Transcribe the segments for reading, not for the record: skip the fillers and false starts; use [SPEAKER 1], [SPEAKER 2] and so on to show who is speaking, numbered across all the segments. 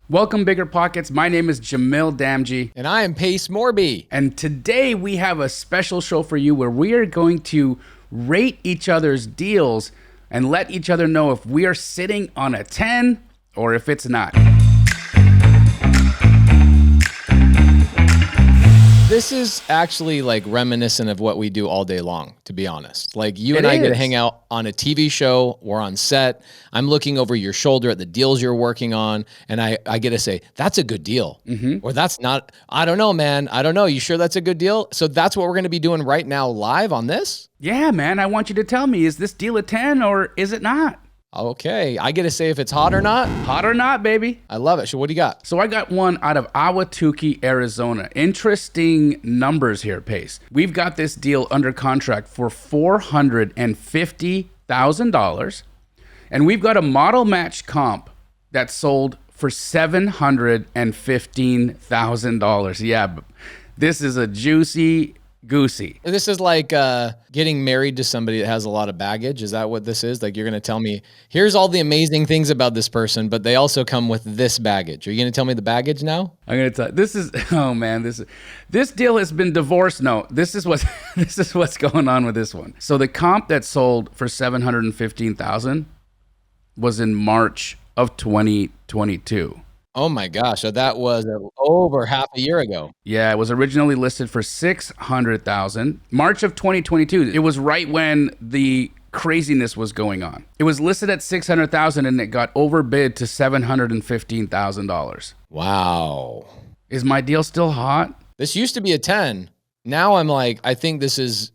[SPEAKER 1] Welcome, Bigger Pockets. My name is Jamil Damji.
[SPEAKER 2] And I am Pace Morby.
[SPEAKER 1] And today we have a special show for you where we are going to rate each other's deals and let each other know if we are sitting on a 10 or if it's not.
[SPEAKER 2] This is actually like reminiscent of what we do all day long, to be honest. Like you and I get to hang out on a TV show, we're on set, I'm looking over your shoulder at the deals you're working on, and I get to say, that's a good deal. Or that's not, I don't know, man. I don't know. You sure that's a good deal? So that's what we're going to be doing right now live on this?
[SPEAKER 1] Yeah, man. I want you to tell me, is this deal a 10 or is it not?
[SPEAKER 2] Okay. I get to say if it's hot or not?
[SPEAKER 1] Hot or not, baby.
[SPEAKER 2] I love it. So what do you got?
[SPEAKER 1] So I got one out of Ahwatukee, Arizona. Interesting numbers here, Pace. We've got this deal under contract for $450,000. And we've got a model match comp that sold for $715,000. Yeah, this is a juicy goosey.
[SPEAKER 2] This is like getting married to somebody that has a lot of baggage. Is that what this is? Like you're going to tell me, here's all the amazing things about this person, but they also come with this baggage. Are you going to tell me the baggage now?
[SPEAKER 1] I'm going to tell. This is, oh man, this deal has been divorced. No, this is what's going on with this one. So the comp that sold for $715,000 was in March of 2022.
[SPEAKER 2] Oh my gosh, so that was over half a year ago.
[SPEAKER 1] Yeah, it was originally listed for $600,000. March of 2022. It was right when the craziness was going on. It was listed at $600,000 and it got overbid to $715,000.
[SPEAKER 2] Wow.
[SPEAKER 1] Is my deal still hot?
[SPEAKER 2] This used to be a 10. Now I'm like, I think this is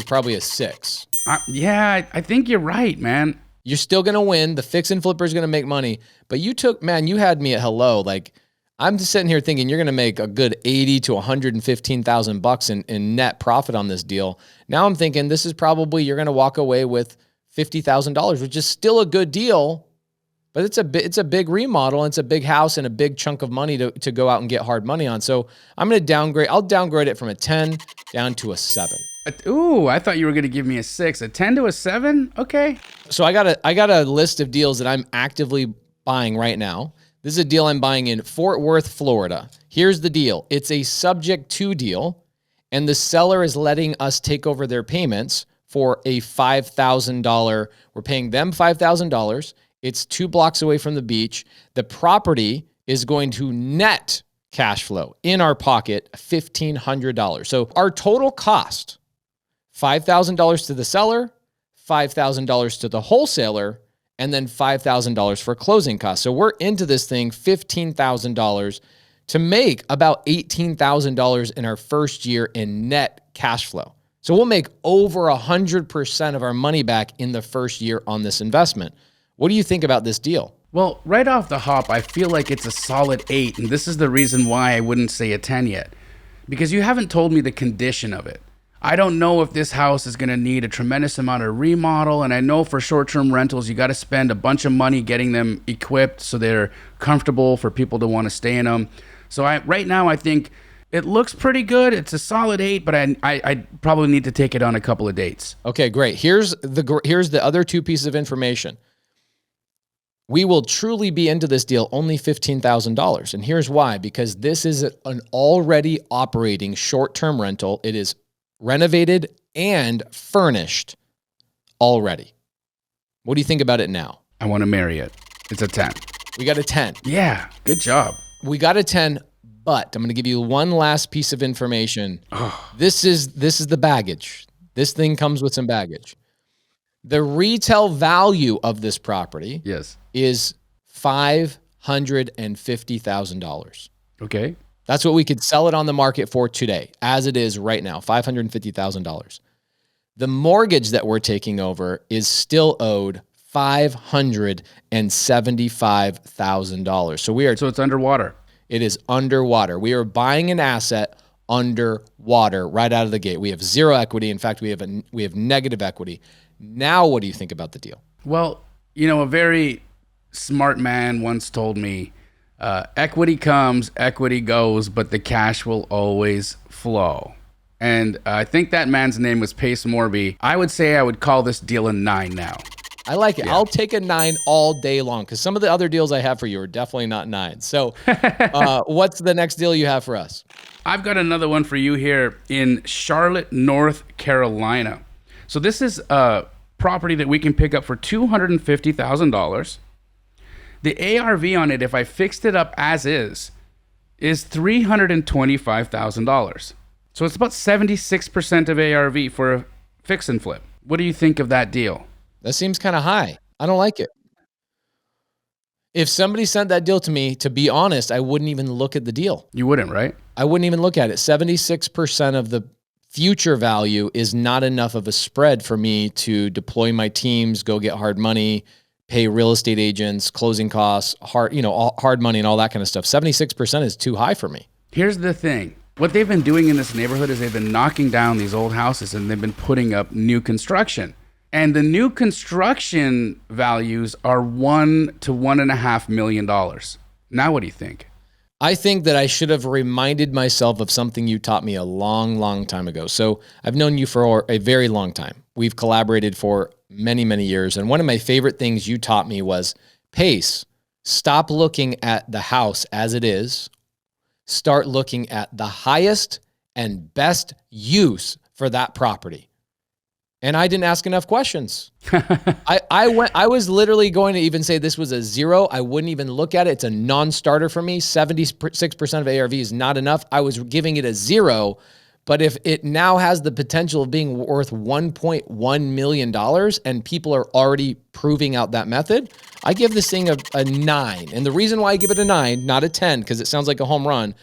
[SPEAKER 2] probably a 6.
[SPEAKER 1] Yeah, I think you're right, man.
[SPEAKER 2] You're still going to win. The fix and flipper is going to make money. But you had me at hello. Like, I'm just sitting here thinking you're going to make a good $80,000 to $115,000 in net profit on this deal. Now I'm thinking this is probably, you're going to walk away with $50,000, which is still a good deal. But it's a big remodel. And it's a big house and a big chunk of money to go out and get hard money on. So I'm going to I'll downgrade it from a 10 down to a 7.
[SPEAKER 1] Ooh, I thought you were going to give me a 6. A 10 to a 7? Okay.
[SPEAKER 2] So I got a list of deals that I'm actively buying right now. This is a deal I'm buying in Fort Worth, Florida. Here's the deal. It's a subject to deal, and the seller is letting us take over their payments for a $5,000. We're paying them $5,000. It's 2 blocks away from the beach. The property is going to net cash flow in our pocket $1,500. So our total cost, $5,000 to the seller, $5,000 to the wholesaler, and then $5,000 for closing costs. So we're into this thing $15,000 to make about $18,000 in our first year in net cash flow. So we'll make over 100% of our money back in the first year on this investment. What do you think about this deal?
[SPEAKER 1] Well, right off the hop, I feel like it's a solid 8, and this is the reason why I wouldn't say a 10 yet. Because you haven't told me the condition of it. I don't know if this house is going to need a tremendous amount of remodel, and I know for short-term rentals, you got to spend a bunch of money getting them equipped so they're comfortable for people to want to stay in them. So right now, I think it looks pretty good. It's a solid 8, but I probably need to take it on a couple of dates.
[SPEAKER 2] Okay, great. Here's the other 2 pieces of information. We will truly be into this deal only $15,000. And here's why, because this is an already operating short-term rental. It is renovated and furnished already. What do you think about it now?
[SPEAKER 1] I want to marry it. It's a 10.
[SPEAKER 2] We got a 10.
[SPEAKER 1] Yeah, good job.
[SPEAKER 2] We got a 10, but I'm going to give you one last piece of information. This is the baggage. This thing comes with some baggage. The retail value of this property is $550,000.
[SPEAKER 1] Okay.
[SPEAKER 2] That's what we could sell it on the market for today, as it is right now, $550,000. The mortgage that we're taking over is still owed $575,000. So
[SPEAKER 1] it's underwater.
[SPEAKER 2] It is underwater. We are buying an asset underwater right out of the gate. We have zero equity. In fact, we have negative equity. Now, what do you think about the deal?
[SPEAKER 1] Well, a very smart man once told me, equity comes, equity goes, but the cash will always flow. And I think that man's name was Pace Morby. I would say I would call this deal a 9 now.
[SPEAKER 2] I like it.
[SPEAKER 1] Yeah.
[SPEAKER 2] I'll take a 9 all day long because some of the other deals I have for you are definitely not 9. So what's the next deal you have for us?
[SPEAKER 1] I've got another one for you here in Charlotte, North Carolina. So this is a property that we can pick up for $250,000. The ARV on it, if I fixed it up as is $325,000. So it's about 76% of ARV for a fix and flip. What do you think of that deal?
[SPEAKER 2] That seems kind of high. I don't like it. If somebody sent that deal to me, to be honest, I wouldn't even look at the deal.
[SPEAKER 1] You wouldn't, right?
[SPEAKER 2] I wouldn't even look at it. 76% of the future value is not enough of a spread for me to deploy my teams, go get hard money, pay real estate agents, closing costs, hard money and all that kind of stuff. 76% is too high for me.
[SPEAKER 1] Here's the thing. What they've been doing in this neighborhood is they've been knocking down these old houses and they've been putting up new construction. And the new construction values are $1 to $1.5 million. Now, what do you think?
[SPEAKER 2] I think that I should have reminded myself of something you taught me a long, long time ago. So I've known you for a very long time. We've collaborated for many, many years. And one of my favorite things you taught me was, Pace, stop looking at the house as it is. Start looking at the highest and best use for that property. And I didn't ask enough questions. I was literally going to even say this was a 0. I wouldn't even look at it. It's a non-starter for me. 76% of ARV is not enough. I was giving it a 0. But if it now has the potential of being worth $1.1 million and people are already proving out that method, I give this thing a 9. And the reason why I give it a 9, not a 10, because it sounds like a home run,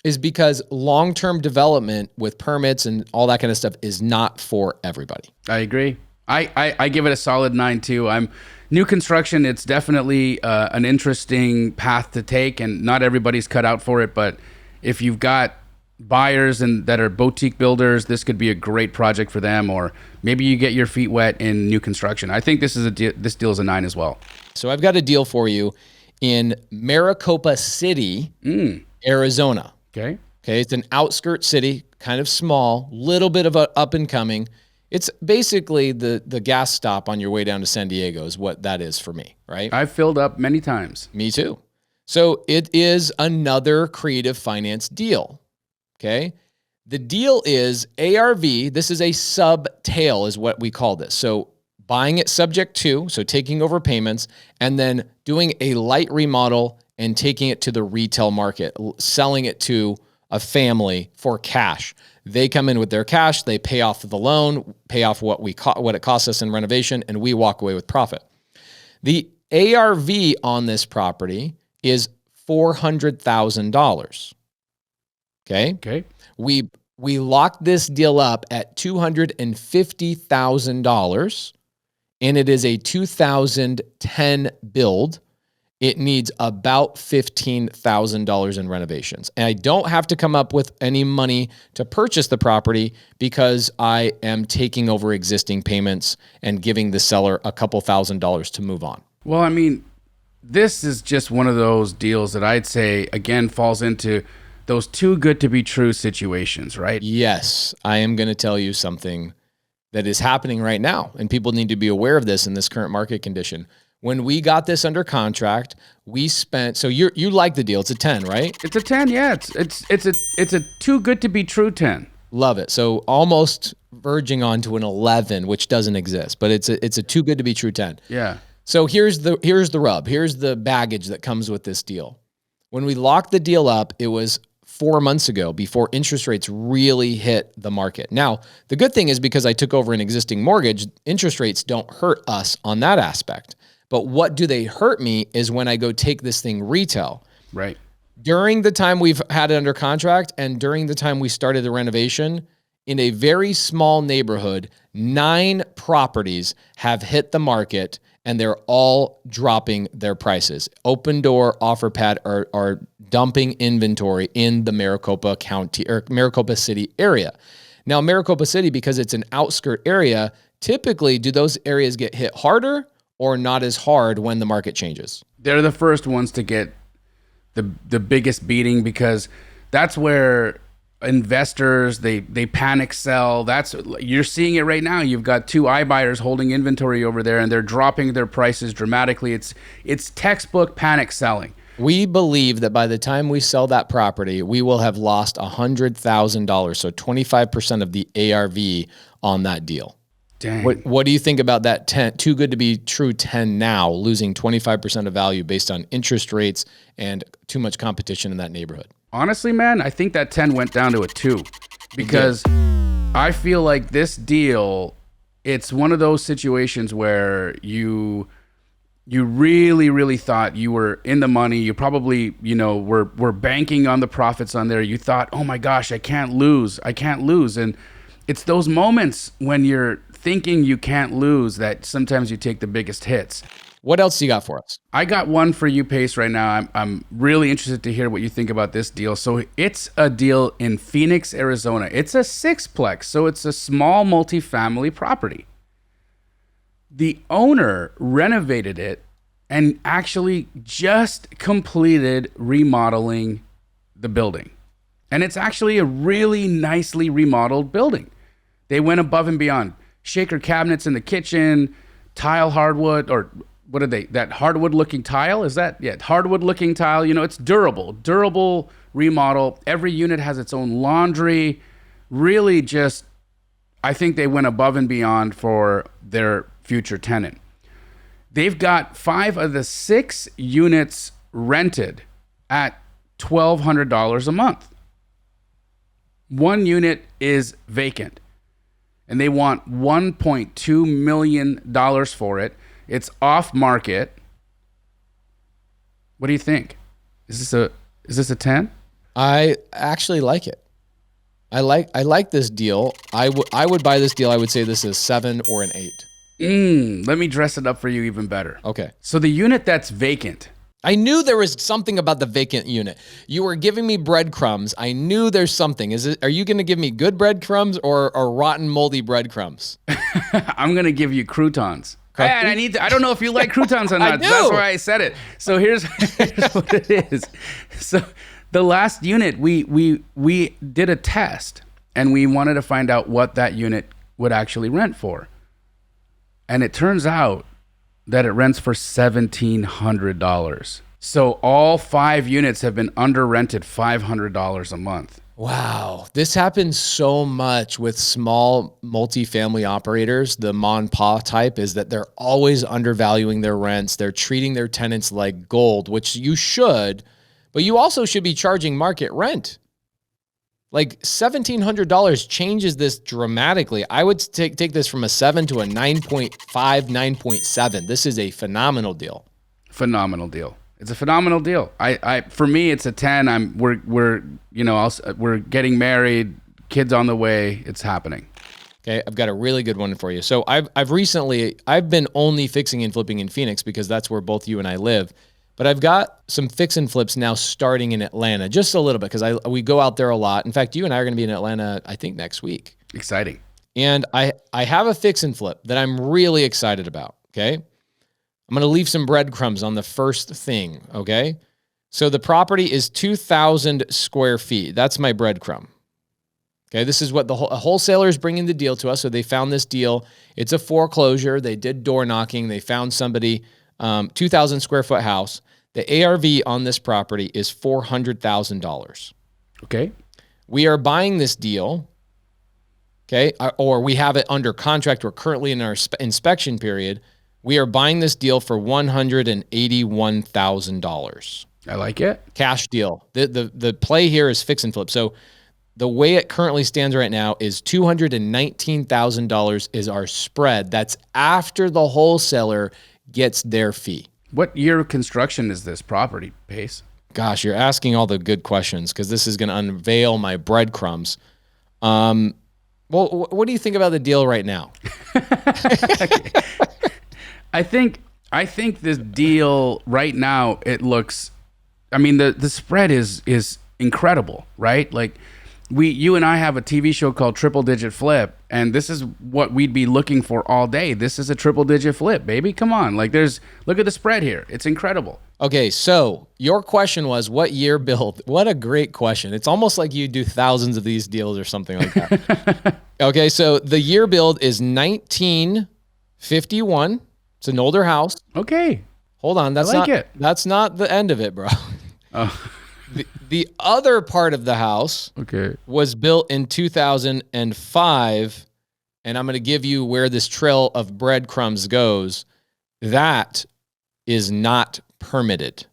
[SPEAKER 2] is because long-term development with permits and all that kind of stuff is not for everybody.
[SPEAKER 1] I agree. I give it a solid 9 too. New construction, it's definitely an interesting path to take, and not everybody's cut out for it. But if you've got buyers and that are boutique builders, this could be a great project for them. Or maybe you get your feet wet in new construction. I think this deal is a 9 as well.
[SPEAKER 2] So I've got a deal for you in Maricopa City, Arizona.
[SPEAKER 1] Okay.
[SPEAKER 2] It's an outskirt city, kind of small, little bit of a up and coming. It's basically the gas stop on your way down to San Diego is what that is for me, right?
[SPEAKER 1] I've filled up many times.
[SPEAKER 2] Me too. So it is another creative finance deal. Okay. The deal is ARV. This is a sub-tail is what we call this. So buying it subject to, so taking over payments, and then doing a light remodel and taking it to the retail market, selling it to a family for cash. They come in with their cash, they pay off the loan, pay off what it costs us in renovation, and we walk away with profit. The ARV on this property is $400,000. Okay. We locked this deal up at $250,000, and it is a 2010 build. It needs about $15,000 in renovations. And I don't have to come up with any money to purchase the property because I am taking over existing payments and giving the seller a couple $1,000s to move on.
[SPEAKER 1] Well, I mean, this is just one of those deals that I'd say, again, falls into those too good to be true situations, right?
[SPEAKER 2] Yes, I am going to tell you something that is happening right now, and people need to be aware of this in this current market condition. When we got this under contract, we spent, so you like the deal. It's a 10, right?
[SPEAKER 1] It's a 10, yeah. It's a too good to be true 10.
[SPEAKER 2] Love it. So almost verging on to an 11, which doesn't exist, but it's a too good to be true 10.
[SPEAKER 1] Yeah.
[SPEAKER 2] So here's the rub. Here's the baggage that comes with this deal. When we locked the deal up, it was 4 months ago before interest rates really hit the market. Now, the good thing is because I took over an existing mortgage, interest rates don't hurt us on that aspect. But what do they hurt me is when I go take this thing retail.
[SPEAKER 1] Right.
[SPEAKER 2] During the time we've had it under contract and during the time we started the renovation, in a very small neighborhood, 9 properties have hit the market and they're all dropping their prices. Open Door, OfferPad are dumping inventory in the Maricopa County or Maricopa City area. Now, Maricopa City, because it's an outskirt area, typically do those areas get hit harder or not as hard when the market changes?
[SPEAKER 1] They're the first ones to get the biggest beating because that's where investors, they panic sell. You're seeing it right now. You've got two iBuyers holding inventory over there, and they're dropping their prices dramatically. It's textbook panic selling.
[SPEAKER 2] We believe that by the time we sell that property, we will have lost $100,000, so 25% of the ARV on that deal.
[SPEAKER 1] Dang.
[SPEAKER 2] What do you think about that 10, too good to be true 10 now, losing 25% of value based on interest rates and too much competition in that neighborhood?
[SPEAKER 1] Honestly, man, I think that 10 went down to a 2 because I feel like this deal, it's one of those situations where you really, really thought you were in the money. You probably, were banking on the profits on there. You thought, oh my gosh, I can't lose. And it's those moments when you're thinking you can't lose that sometimes you take the biggest hits.
[SPEAKER 2] What else do you got for us?
[SPEAKER 1] I got one for you, Pace, right now. I'm really interested to hear what you think about this deal. So it's a deal in Phoenix, Arizona. It's a sixplex, so it's a small multifamily property. The owner renovated it and actually just completed remodeling the building. And it's actually a really nicely remodeled building. They went above and beyond. Shaker cabinets in the kitchen, tile hardwood, or what are they? That hardwood looking tile? Is that? Yeah, hardwood looking tile. It's durable remodel. Every unit has its own laundry. Really just, I think they went above and beyond for their future tenant. They've got 5 of the 6 units rented at $1,200 a month. 1 unit is vacant, and they want $1.2 million for it. It's off market. What do you think? Is this a 10?
[SPEAKER 2] I actually like it. I like this deal. I would buy this deal. I would say this is 7 or an 8.
[SPEAKER 1] Let me dress it up for you even better.
[SPEAKER 2] Okay.
[SPEAKER 1] So the unit that's vacant.
[SPEAKER 2] I knew there was something about the vacant unit. You were giving me breadcrumbs. I knew there's something. Are you going to give me good breadcrumbs or rotten, moldy breadcrumbs?
[SPEAKER 1] I'm going to give you croutons. And I don't know if you like croutons or not. That's why I said it. So here's what it is. So the last unit, we did a test, and we wanted to find out what that unit would actually rent for. And it turns out that it rents for $1,700. So all 5 units have been under rented $500 a month.
[SPEAKER 2] Wow. This happens so much with small multifamily operators. The mon pa type is that they're always undervaluing their rents. They're treating their tenants like gold, which you should, but you also should be charging market rent. Like $1,700 changes this dramatically. I would take this from a 7 to a 9.5, 9.7. This is a phenomenal deal.
[SPEAKER 1] Phenomenal deal. It's a phenomenal deal. For me, it's a 10. We're getting married, kids on the way. It's happening.
[SPEAKER 2] Okay, I've got a really good one for you. So I've been only fixing and flipping in Phoenix because that's where both you and I live. But I've got some fix and flips now starting in Atlanta, just a little bit, because we go out there a lot. In fact, you and I are going to be in Atlanta, I think, next week.
[SPEAKER 1] Exciting.
[SPEAKER 2] And I have a fix and flip that I'm really excited about, okay? I'm going to leave some breadcrumbs on the first thing, okay? So the property is 2,000 square feet. That's my breadcrumb. Okay, this is what a wholesaler is bringing the deal to us. So they found this deal. It's a foreclosure. They did door knocking. They found somebody, 2,000 square foot house. The ARV on this property is $400,000.
[SPEAKER 1] Okay. We
[SPEAKER 2] are buying this deal, okay, or we have it under contract. We're currently in our inspection period. We are buying this deal for $181,000.
[SPEAKER 1] I like it.
[SPEAKER 2] Cash deal. The play here is fix and flip. So the way it currently stands right now is $219,000 is our spread. That's after the wholesaler gets their fee.
[SPEAKER 1] What year of construction is this property, Pace?
[SPEAKER 2] Gosh, you're asking all the good questions because this is going to unveil my breadcrumbs. Well, what do you think about the deal right now?
[SPEAKER 1] Okay. I think this deal right now, it looks, I mean, the spread is incredible, right? Like you and I have a TV show called Triple Digit Flip, and this is what we'd be looking for all day. This is a triple digit flip, baby. Come on. Like look at the spread here. It's incredible.
[SPEAKER 2] Okay, so your question was what year build? What a great question. It's almost like you do thousands of these deals or something like that. Okay, so the year build is 1951. It's an older house.
[SPEAKER 1] Okay.
[SPEAKER 2] Hold on, that's that's not the end of it, bro.
[SPEAKER 1] Oh.
[SPEAKER 2] The other part of the house was built in 2005, and I'm going to give you where this trail of breadcrumbs goes. That is not permitted.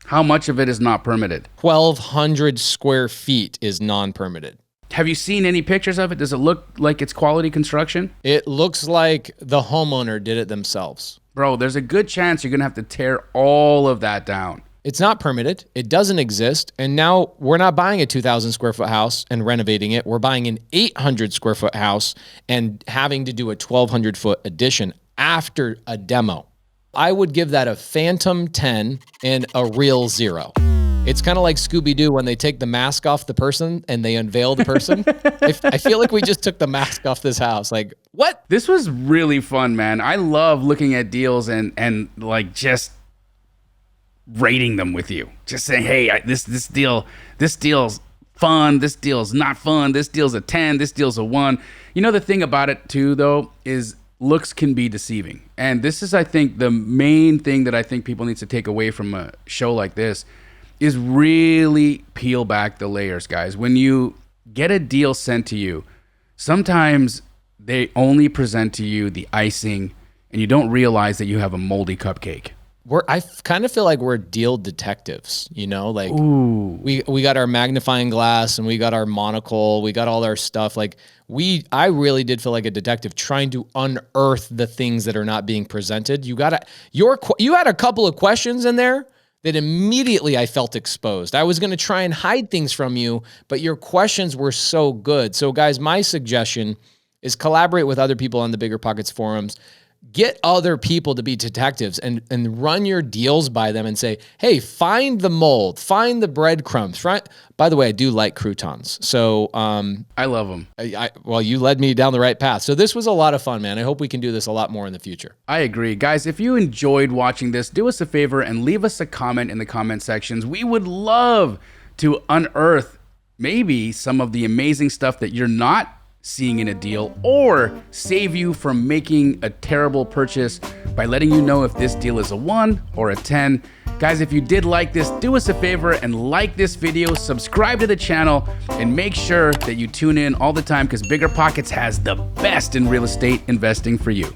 [SPEAKER 1] How much of it is not permitted?
[SPEAKER 2] 1,200 square feet is non-permitted.
[SPEAKER 1] Have you seen any pictures of it? Does it look like it's quality construction?
[SPEAKER 2] It looks like the homeowner did it themselves.
[SPEAKER 1] Bro, there's a good chance you're going to have to tear all of that down.
[SPEAKER 2] It's not permitted. It doesn't exist. And now we're not buying a 2,000 square foot house and renovating it. We're buying an 800 square foot house and having to do a 1,200 foot addition after a demo. I would give that a phantom 10 and a real 0. It's kind of like Scooby-Doo when they take the mask off the person and they unveil the person. I feel like we just took the mask off this house. Like, what?
[SPEAKER 1] This was really fun, man. I love looking at deals and like just rating them with you. Just saying, hey, this deal's fun. This deal's not fun. This deal's a 10. This deal's a 1. You know, the thing about it too, though, is looks can be deceiving. And this is, I think, the main thing that I think people need to take away from a show like this is really peel back the layers, guys. When you get a deal sent to you, sometimes they only present to you the icing and you don't realize that you have a moldy cupcake.
[SPEAKER 2] I kind of feel like we're deal detectives, you know, like
[SPEAKER 1] Ooh.
[SPEAKER 2] we got our magnifying glass and we got our monocle, we got all our stuff. Like I really did feel like a detective trying to unearth the things that are not being presented. You had a couple of questions in there that immediately I felt exposed. I was going to try and hide things from you, but your questions were so good. So guys, my suggestion is collaborate with other people on the BiggerPockets forums. Get other people to be detectives and run your deals by them and say, hey, find the mold, find the breadcrumbs. Right? By the way, I do like croutons. So
[SPEAKER 1] I love them.
[SPEAKER 2] Well, you led me down the right path. So this was a lot of fun, man. I hope we can do this a lot more in the future.
[SPEAKER 1] I agree. Guys, if you enjoyed watching this, do us a favor and leave us a comment in the comment sections. We would love to unearth maybe some of the amazing stuff that you're not seeing in a deal, or save you from making a terrible purchase by letting you know if this deal is a 1 or a 10. Guys, if you did like this, do us a favor and like this video, subscribe to the channel, and make sure that you tune in all the time because BiggerPockets has the best in real estate investing for you.